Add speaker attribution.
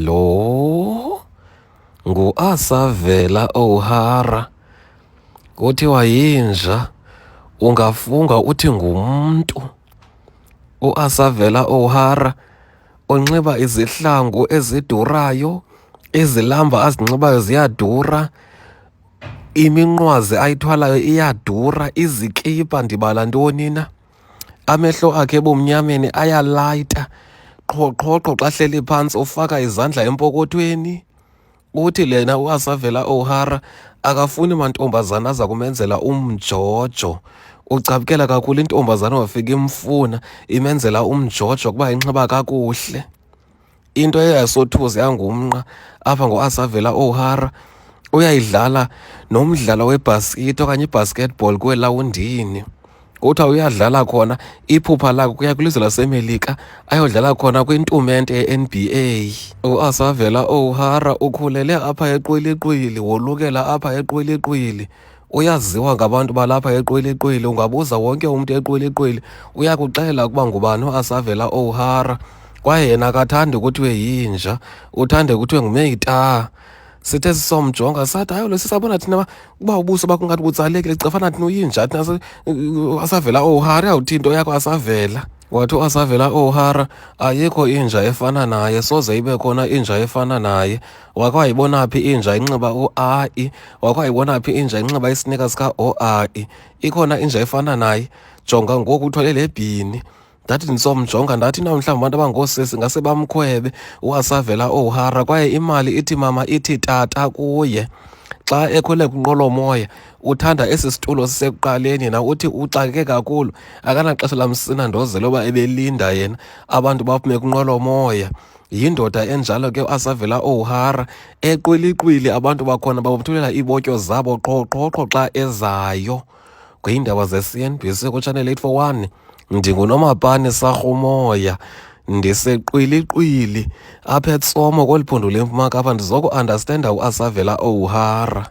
Speaker 1: Lo nguAsavela O'Hara, kuthiwa yinja ungafunga uthi ngumntu. uAsavela O'Hara unxiba izihlangu ezidurayo, izilamba azinxibayo ziyadura, iminqwazi ayithwalayo iyadura, izikipa ndibala ntoni na, amehlo akhe ebumnyameni ayalayita, qhoqhoqho xa hleli phantsi ufaka izandla empokothweni. Uthi lena uAsavela O'Hara akafuni mantombazana aza kumenzela umjojo. Ucapukela kakhulu intombazana wafika imfuna imenzela umjojo kuba inxiba kakuhle. Into eyayisothuza yangumnqa apha ngoAsavela O'Hara, uyayidlala nomdlalo webhaskithi okanye ibasketball kwelawundini. Kuthiwa uyadlala khona, iphupha lakhe kuya kwilizwe laseMelika ayodlala khona kwintumente ye-NBA. uAsavela O'Hara ukhulele apha eQwili-qwili, wolukela apha eQwili-qwili. Uyaziwa ngabantu balapha eQwili-qwili, ungabuza wonke umntu eQwili-qwili uyakuxelela ukuba ngubani uAsavela O'Hara. Kwaye yena akathandi kuthiwe yinja, uthande kuthiwe nguMeita. Sithe sisomjonga sathi hayi lo sisabona thina ukuba ubuso bakho ngathi butsalekile, cefana thina uyinja thina uAsavela O'Hara. Uyawuthi into yakho Asavela. Wathi uAsavela O'Hara ayikho inja efana naye, soze ibe khona inja efana naye. Wakhe wayibona phi inja inxiba uAi? Wakhe wayibona phi inja inxiba isinika sika OAi? Ikhona inja efana naye? Jonga ngoku uthwele le bhini. Ndathi ndisomjonga ndathi na mhlawumbi abantu abangoosisi ngase bamkhwebe uAsavela O'Hara, kwaye imali ithi mama ithi tata kuye. Xa ekhwele kwinqwelomoya uthanda esi situlo sisekuqaleni, na uthi uxakeke kakhulu akanaxesha lamsinandozela uba ebelinda yena abantu baphume kwinqwelomoya. Yindoda enjalo ke uAsavela O'Hara. eQwili-qwili abantu bakhona babothulela iibotyo zabo qhoqhoqho xa ezayo. Kwiindaba ze-CNBC kuChannel 841 ndinguNomapan Sarhumoya, ndiseQwili-qwili apha eTsomo kweliphondo leMpuma Kapa, ndizoku-andastenda uAsavela O'Hara.